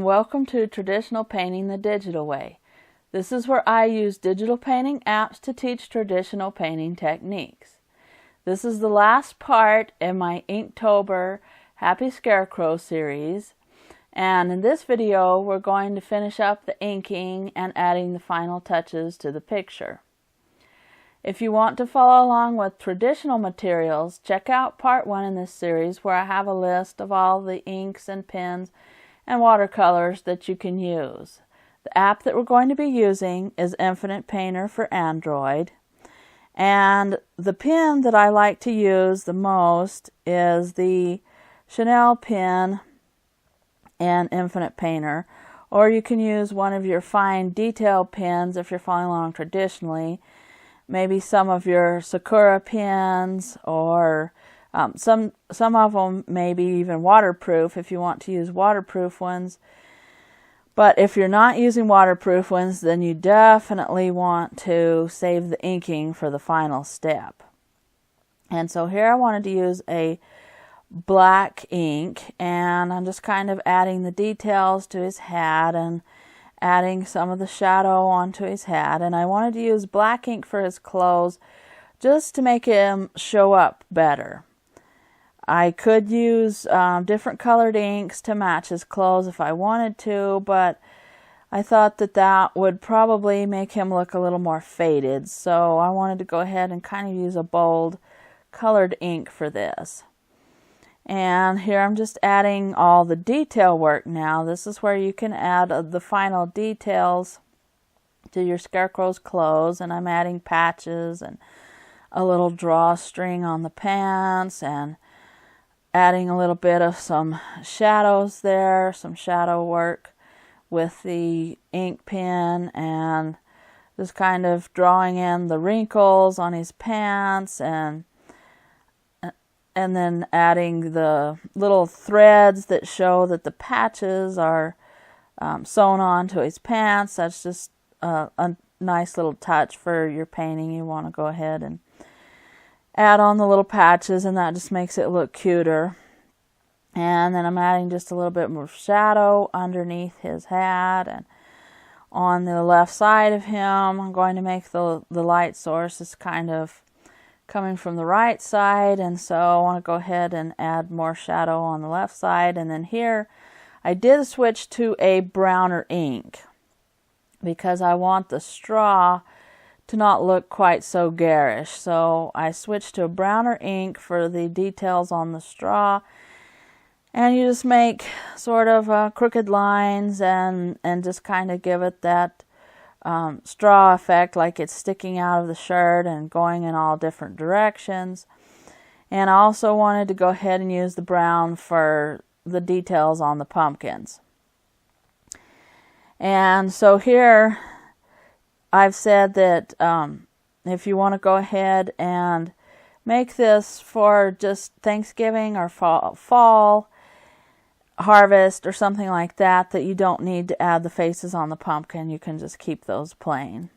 welcome to Traditional Painting the Digital Way. This is where I use digital painting apps to teach traditional painting techniques. This is the last part in my Inktober Happy Scarecrow series, and in this video we're going to finish up the inking and adding the final touches to the picture. If you want to follow along with traditional materials, check out part 1 in this series where I have a list of all the inks and pens and watercolors that you can use. The app that we're going to be using is Infinite Painter for Android, and the pen that I like to use the most is the Chanel pen and Infinite Painter, or you can use one of your fine detail pens if you're following along traditionally. Maybe some of your Sakura pens, or some of them may be even waterproof if you want to use waterproof ones. But if you're not using waterproof ones, then you definitely want to save the inking for the final step. And so here I wanted to use a black ink, and I'm just kind of adding the details to his hat and adding some of the shadow onto his hat. And I wanted to use black ink for his clothes just to make him show up better. I could use different colored inks to match his clothes if I wanted to, but I thought that that would probably make him look a little more faded, so I wanted to go ahead and kind of use a bold colored ink for this. And here I'm just adding all the detail work now. This is where you can add the final details to your Scarecrow's clothes, and I'm adding patches and a little drawstring on the pants and adding a little bit of some shadows there, some shadow work with the ink pen, and just kind of drawing in the wrinkles on his pants, and then adding the little threads that show that the patches are sewn onto his pants. That's just a nice little touch for your painting. You want to go ahead and add on the little patches, and that just makes it look cuter. And then I'm adding just a little bit more shadow underneath his hat, and on the left side of him I'm going to make the light source is kind of coming from the right side, and so I want to go ahead and add more shadow on the left side. And then here I did switch to a browner ink because I want the straw to not look quite so garish. So I switched to a browner ink for the details on the straw, and you just make sort of crooked lines and just kind of give it that straw effect, like it's sticking out of the shirt and going in all different directions. And I also wanted to go ahead and use the brown for the details on the pumpkins. And so here I've said that if you want to go ahead and make this for just Thanksgiving or fall harvest or something like that, that you don't need to add the faces on the pumpkin, you can just keep those plain.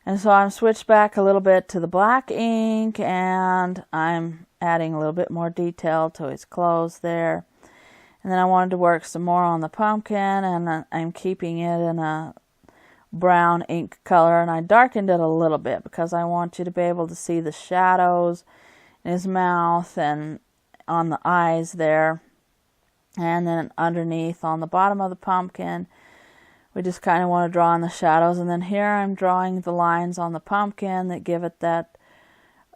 And so I'm switched back a little bit to the black ink, and I'm adding a little bit more detail to his clothes there. And then I wanted to work some more on the pumpkin, and I'm keeping it in a brown ink color, and I darkened it a little bit because I want you to be able to see the shadows in his mouth and on the eyes there. And then underneath on the bottom of the pumpkin, we just kind of want to draw in the shadows. And then here I'm drawing the lines on the pumpkin that give it that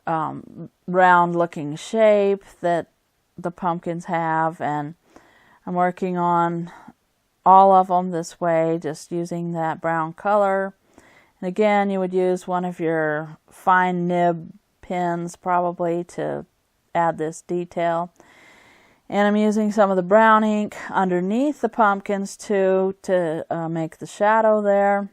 round looking shape that the pumpkins have. And I'm working on all of them this way, just using that brown color. And again, you would use one of your fine nib pens probably to add this detail. And I'm using some of the brown ink underneath the pumpkins too to make the shadow there.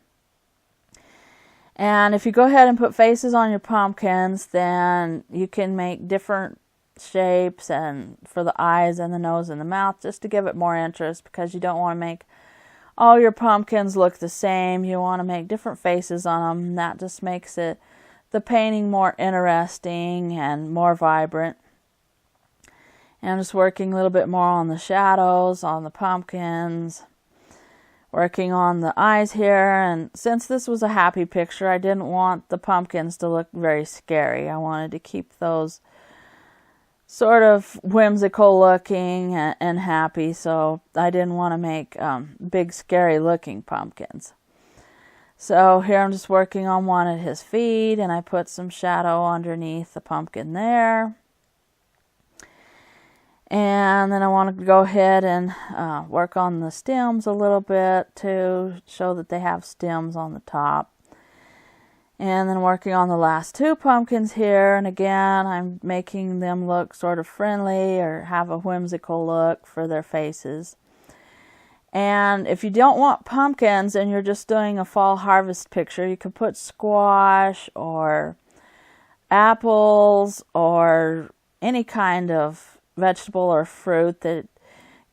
And if you go ahead and put faces on your pumpkins, then you can make different shapes and for the eyes and the nose and the mouth, just to give it more interest, because you don't want to make all your pumpkins look the same. You want to make different faces on them. That just makes the painting more interesting and more vibrant. And I'm just working a little bit more on the shadows, on the pumpkins. working on the eyes here. And since this was a happy picture, I didn't want the pumpkins to look very scary. I wanted to keep those sort of whimsical looking and happy, so I didn't want to make big scary looking pumpkins. So here I'm just working on one at his feet, and I put some shadow underneath the pumpkin there. And then I want to go ahead and work on the stems a little bit to show that they have stems on the top. And then working on the last two pumpkins here, and again I'm making them look sort of friendly or have a whimsical look for their faces. And if you don't want pumpkins and you're just doing a fall harvest picture, you could put squash or apples or any kind of vegetable or fruit that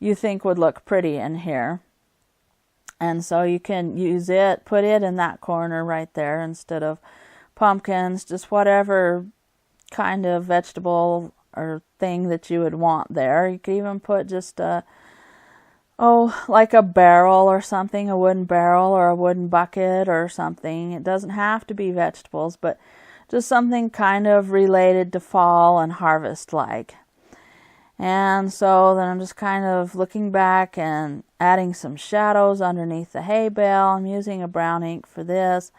you think would look pretty in here. And so you can use it, put it in that corner right there instead of pumpkins, just whatever kind of vegetable or thing that you would want there. You could even put just like a barrel or something, a wooden barrel or a wooden bucket or something. It doesn't have to be vegetables, but just something kind of related to fall and harvest like. And so then I'm just kind of looking back and adding some shadows underneath the hay bale. I'm using a brown ink for this.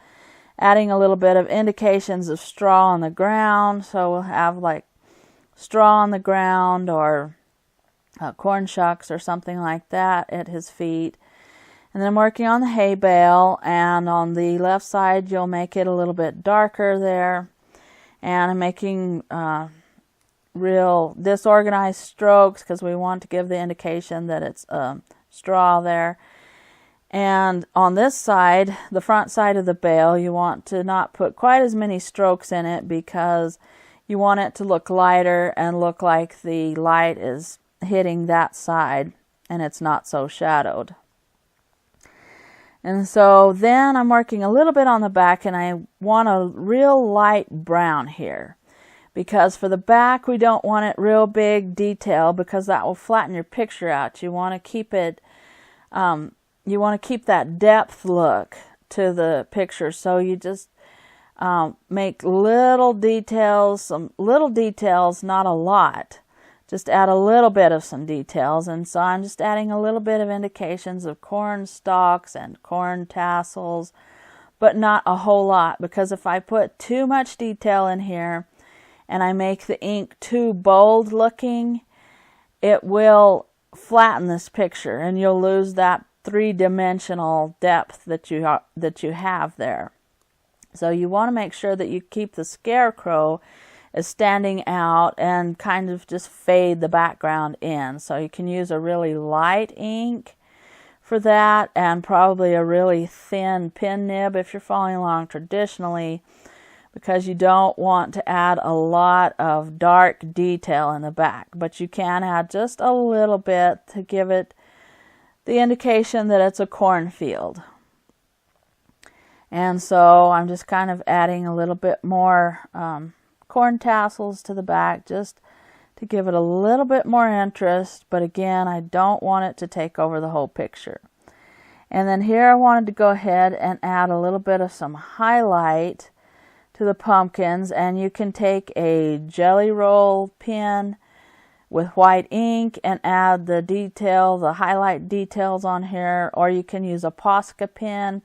Adding a little bit of indications of straw on the ground. So we'll have like straw on the ground or corn shucks or something like that at his feet. And then I'm working on the hay bale, and on the left side you'll make it a little bit darker there. And I'm making real disorganized strokes because we want to give the indication that it's straw there. And on this side, the front side of the bale, you want to not put quite as many strokes in it because you want it to look lighter and look like the light is hitting that side and it's not so shadowed. And so then I'm working a little bit on the back, and I want a real light brown here. Because for the back, we don't want it real big detail because that will flatten your picture out. You want to keep it, you want to keep that depth look to the picture. So you just make little details, some little details, not a lot. Just add a little bit of some details. And so I'm just adding a little bit of indications of corn stalks and corn tassels, but not a whole lot. Because if I put too much detail in here, and I make the ink too bold looking, it will flatten this picture and you'll lose that three-dimensional depth that you have there. So you want to make sure that you keep the scarecrow as standing out and kind of just fade the background in. So you can use a really light ink for that, and probably a really thin pen nib if you're following along traditionally, because you don't want to add a lot of dark detail in the back. But you can add just a little bit to give it the indication that it's a cornfield. And so I'm just kind of adding a little bit more corn tassels to the back just to give it a little bit more interest. But again, I don't want it to take over the whole picture. And then here I wanted to go ahead and add a little bit of some highlight to the pumpkins, and you can take a jelly roll pen with white ink and add the detail, the highlight details on here, or you can use a Posca pen,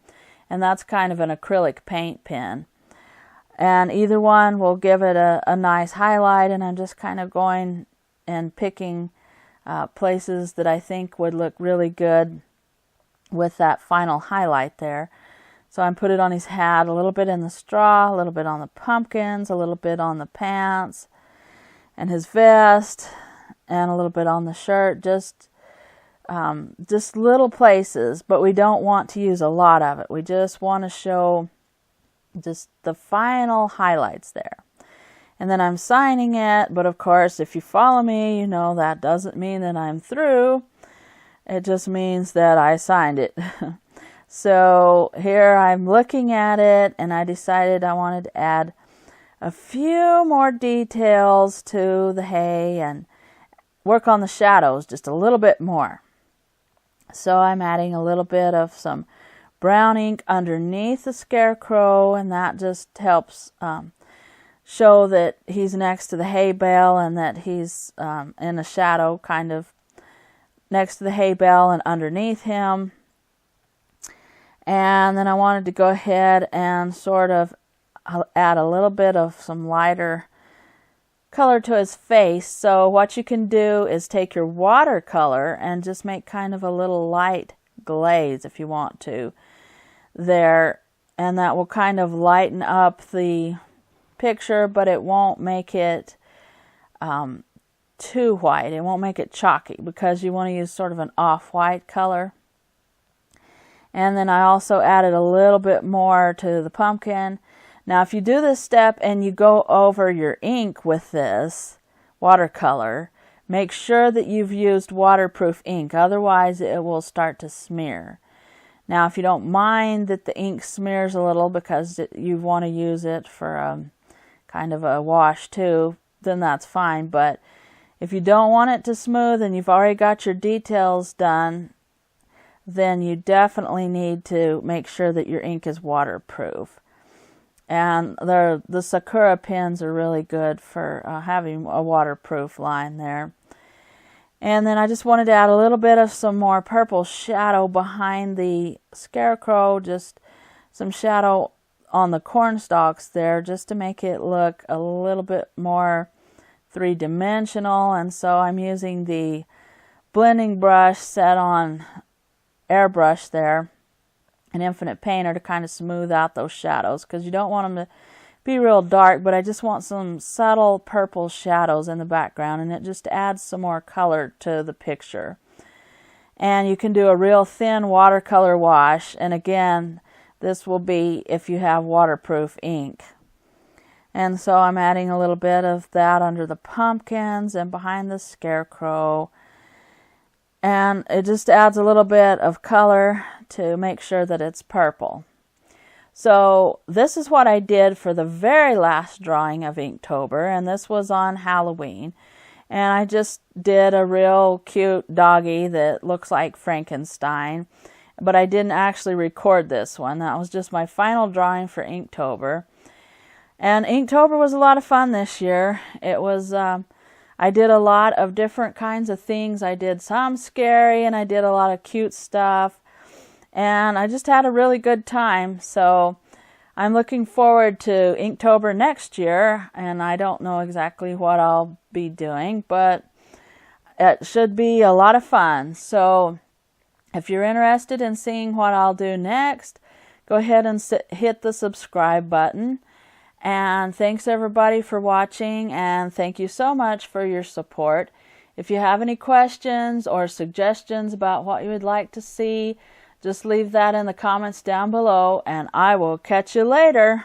and that's kind of an acrylic paint pen. And either one will give it a nice highlight, and I'm just kind of going and picking places that I think would look really good with that final highlight there. So I put it on his hat, a little bit in the straw, a little bit on the pumpkins, a little bit on the pants and his vest, and a little bit on the shirt. Just little places, but we don't want to use a lot of it. We just want to show just the final highlights there. And then I'm signing it, but of course, if you follow me, you know that doesn't mean that I'm through. It just means that I signed it. So here I'm looking at it, and I decided I wanted to add a few more details to the hay and work on the shadows just a little bit more. So I'm adding a little bit of some brown ink underneath the Scarecrow, and that just helps show that he's next to the hay bale and that he's in a shadow kind of next to the hay bale and underneath him. And then I wanted to go ahead and sort of add a little bit of some lighter color to his face. So what you can do is take your watercolor and just make kind of a little light glaze if you want to there, and that will kind of lighten up the picture, but it won't make it too white. It won't make it chalky because you want to use sort of an off-white color. And then I also added a little bit more to the pumpkin. Now if you do this step and you go over your ink with this watercolor, make sure that you've used waterproof ink, otherwise it will start to smear. Now if you don't mind that the ink smears a little because you want to use it for kind of a wash too, then that's fine. But if you don't want it to smooth and you've already got your details done, then you definitely need to make sure that your ink is waterproof. And the Sakura pens are really good for having a waterproof line there. And then I just wanted to add a little bit of some more purple shadow behind the Scarecrow, just some shadow on the corn stalks there, just to make it look a little bit more three-dimensional. And so I'm using the blending brush set on airbrush there, an Infinite Painter, to kind of smooth out those shadows, because you don't want them to be real dark, but I just want some subtle purple shadows in the background, and it just adds some more color to the picture. And you can do a real thin watercolor wash, and again, this will be if you have waterproof ink. And so I'm adding a little bit of that under the pumpkins and behind the Scarecrow, and it just adds a little bit of color to make sure that it's purple. So this is what I did for the very last drawing of Inktober, and this was on Halloween. And I just did a real cute doggy that looks like Frankenstein, but I didn't actually record this one. That was just my final drawing for Inktober. And Inktober was a lot of fun this year. It was, I did a lot of different kinds of things. I did some scary, and I did a lot of cute stuff. And I just had a really good time. So I'm looking forward to Inktober next year, and I don't know exactly what I'll be doing, but it should be a lot of fun. So if you're interested in seeing what I'll do next, go ahead and hit the subscribe button. And thanks everybody for watching, and thank you so much for your support. If you have any questions or suggestions about what you would like to see, just leave that in the comments down below, and I will catch you later.